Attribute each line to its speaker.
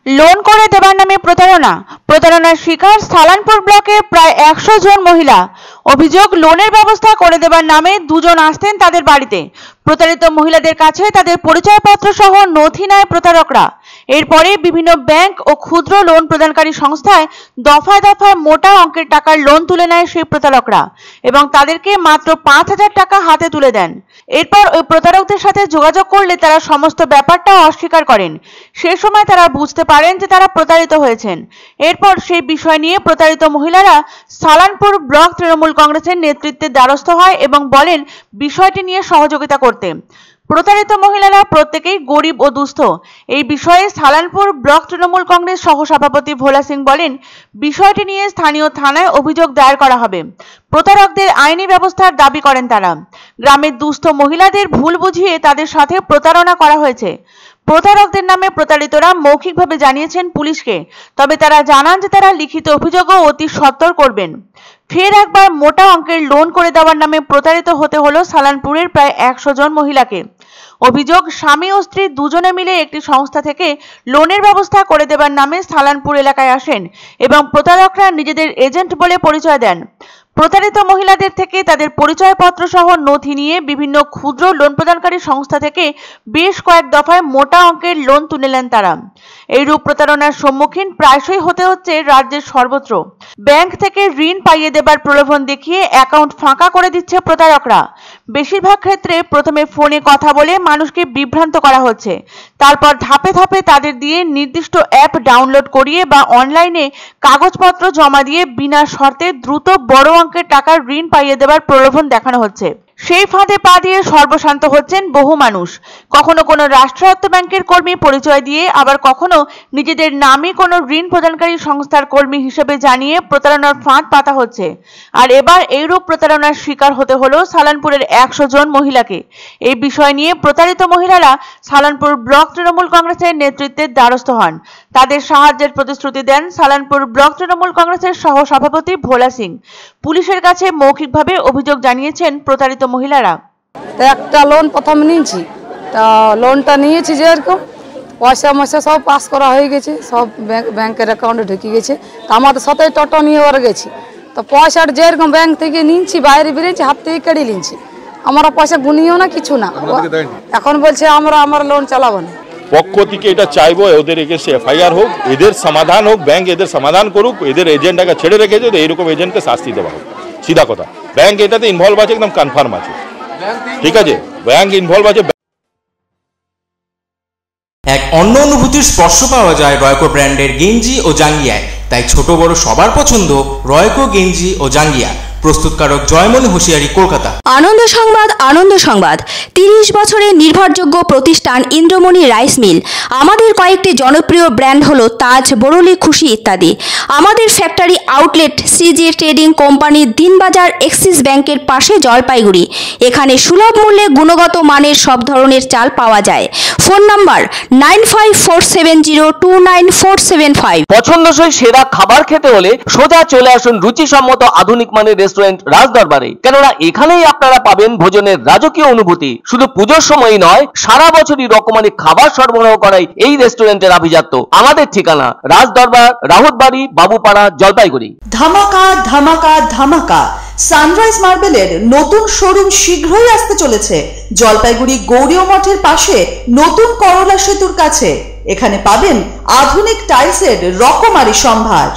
Speaker 1: Loan করে দেবার নামে প্রতারণার শিকার সালানপুর ব্লকের প্রায় 100 জন মহিলা। অভিযোগ, লোনের ব্যবস্থা করে দেবার নামে দুজন আসতেন তাদের বাড়িতে। প্রতারিত মহিলাদের কাছে তাদের পরিচয়পত্র সহ নথি নেয় প্রতারকরা। এরপরে বিভিন্ন ব্যাংক ও ক্ষুদ্র লোন প্রদানকারী সংস্থায় দফায় দফায় মোটা অঙ্কের টাকার লোন তুলে নেয় সেই প্রতারকরা এবং তাদেরকে মাত্র 5,000 টাকা হাতে তুলে দেন। এরপর ওই প্রতারকদের সাথে যোগাযোগ করলে তারা সমস্ত ব্যাপারটা অস্বীকার করেন। সে সময় তারা বুঝতে পারেন যে তারা প্রতারিত হয়েছেন। এরপর সেই বিষয় নিয়ে প্রতারিত মহিলারা সালানপুর ব্লক তৃণমূল কংগ্রেসের নেতৃত্বের দ্বারস্থ হয় এবং বলেন বিষয়টি নিয়ে সহযোগিতা করতে। প্রতারিত মহিলারা প্রত্যেকেই গরিব ও দুস্থ। এই বিষয়ে সালানপুর ব্লক তৃণমূল কংগ্রেস সহসভাপতি ভোলা সিং বলেন, বিষয়টি নিয়ে স্থানীয় থানায় অভিযোগ দায়ের করা হবে। প্রতারকদের আইনি ব্যবস্থার দাবি করেন তারা। গ্রামের দুস্থ মহিলাদের ভুল বুঝিয়ে তাদের সাথে প্রতারণা করা হয়েছে। প্রতারকদের নামে প্রতারিতরা মৌখিকভাবে জানিয়েছেন পুলিশকে, তবে তারা জানান যে তারা লিখিত অভিযোগও অতি সত্বর করবেন। ফের একবার মোটা অঙ্কের লোন করে দেওয়ার নামে প্রতারিত হতে হলো সালানপুরের প্রায় 100 জন মহিলাকে। অভিযোগ, স্বামী ও স্ত্রী দুজনে মিলে একটি সংস্থা থেকে লোনের ব্যবস্থা করে দেবার নামে সালানপুর এলাকায় আসেন এবং প্রতারকরা নিজেদের এজেন্ট বলে পরিচয় দেন। প্রতারিত মহিলাদের থেকে তাদের পরিচয়পত্র সহ নথি নিয়ে বিভিন্ন ক্ষুদ্র লোন প্রদানকারী সংস্থা থেকে বেশ কয়েক দফায় মোটা অঙ্কের লোন তুলে নেন তারা। এইরূপ প্রতারণার সম্মুখীন প্রায়শই হতে হচ্ছে রাজ্যের সর্বত্র। ব্যাংক থেকে ঋণ পাইয়ে দেবার প্রলোভন দেখিয়ে অ্যাকাউন্ট ফাঁকা করে দিচ্ছে প্রতারকরা। বেশিরভাগ ক্ষেত্রে প্রথমে ফোনে কথা বলে মানুষকে বিভ্রান্ত করা হচ্ছে, তারপর ধাপে ধাপে তাদের দিয়ে নির্দিষ্ট অ্যাপ ডাউনলোড করিয়ে বা অনলাইনে কাগজপত্র জমা দিয়ে বিনা শর্তে দ্রুত বড় অঙ্কের টাকার ঋণ পাইয়ে দেবার প্রলোভন দেখানো হচ্ছে। সেই ফাঁদে পা দিয়ে সর্বশান্ত হচ্ছেন বহু মানুষ। কখনো কোনো রাষ্ট্রায়ত্ত ব্যাংকের কর্মী পরিচয় দিয়ে, আবার কখনো নিজেদের নামে কোনো ঋণ প্রদানকারী সংস্থার কর্মী হিসেবে জানিয়ে প্রতারণার ফাঁদ পাতা হচ্ছে। আর এবার এইরূপ প্রতারণার শিকার হতে হলো সালানপুরের 100 জন মহিলাকে। এই বিষয় নিয়ে প্রতারিত মহিলারা সালানপুর ব্লক তৃণমূল কংগ্রেসের নেতৃত্বের দ্বারস্থ হন। তাদের সাহায্যের প্রতিশ্রুতি দেন সালানপুর ব্লক তৃণমূল কংগ্রেসের সহসভাপতি ভোলা সিং। পুলিশের কাছে মৌখিকভাবে অভিযোগ জানিয়েছেন প্রতারিত মহিলারা।
Speaker 2: একটা লোন প্রথম নিয়েছি, তা লোনটা নিয়েছি যেরকম পয়সা ময়সা সব পাস করা হয়ে গেছে, সব ব্যাংকের অ্যাকাউন্টে ঢুকে গেছে। তা আমাদের সাথে টোটো নিয়ে ওরা গেছি, তো পয়সাটা যেরকম ব্যাংক থেকে নিয়েছি বাইরে বেরিয়েছি হাত থেকে কেড়ে নিয়েছি। আমরা পয়সা গুনিও না কিছু না, এখন বলছে আমরা লোন চালাবো না।
Speaker 3: পক্ষ থেকে এটা চাইবো ওদের এগেছে এফআইআর হোক, এদের সমাধান হোক, ব্যাংক এদের সমাধান করুক। এদের এজেন্টটাকে ছেড়ে রেখেছে, তো এইরকম এজেন্টকে শাস্তি দেওয়া হোক। সিধা কথা, ব্যাংক এটাতে ইনভলভ আছে, একদম কনফার্ম আছে। ঠিক আছে, ব্যাংক ইনভলভ আছে।
Speaker 4: এক অন্য অনুভূতির স্পর্শ পাওয়া যায় রয়কো ব্র্যান্ডের গেঞ্জি ও জাঙ্গিয়ায়। তাই ছোট বড় সবার পছন্দ রয়কো গেঞ্জি ও জাঙ্গিয়া। প্রস্তুতকারক জয়মনি হোশিয়ারি, কলকাতা।
Speaker 5: আনন্দ সংবাদ 30 বছরের নির্ভরযোগ্য প্রতিষ্ঠান ইন্দ্রমণি রাইস মিল। আমাদের কয়েকটি জনপ্রিয় ব্র্যান্ড হলো তাজ, বরলি, খুশি ইত্যাদি। আমাদের factory outlet CG trading company, Dinbazar, axis ব্যাংকের পাশে, জলপাইগুড়ি। এখানে সুলভ মূল্যে গুণগত মানের সব ধরনের চাল পাওয়া যায়। Phone number 9547029475।
Speaker 6: পছন্দসই সেরা খাবার খেতে হলে সোজা চলে আসুন রুচিসম্মত আধুনিক মানের রেস্টুরেন্ট রাজদরবারে। কেননা এখানেই আপনারা পাবেন ভোজনের রাজকীয় অনুভূতি। শুধু পুজোর সময়ই নয়, সারা বছরই রকমারি খাবার সরবরাহ করাই এই রেস্টুরেন্টের আভিজাত্য। আমাদের ঠিকানা রাজদরবার, রাহুতবাড়ি, বাবুপাড়া, জলপাইগুড়ি।
Speaker 7: ধামাকা ধামাকা ধামাকা, সানরাইজ মার্বেলের নতুন শোরুম শীঘ্রই আসতে চলেছে জলপাইগুড়ি গৌরীয় মঠের পাশে নতুন করলা সেতুর কাছে। এখানে পাবেন আধুনিক টাইলসের রকমারি সম্ভার।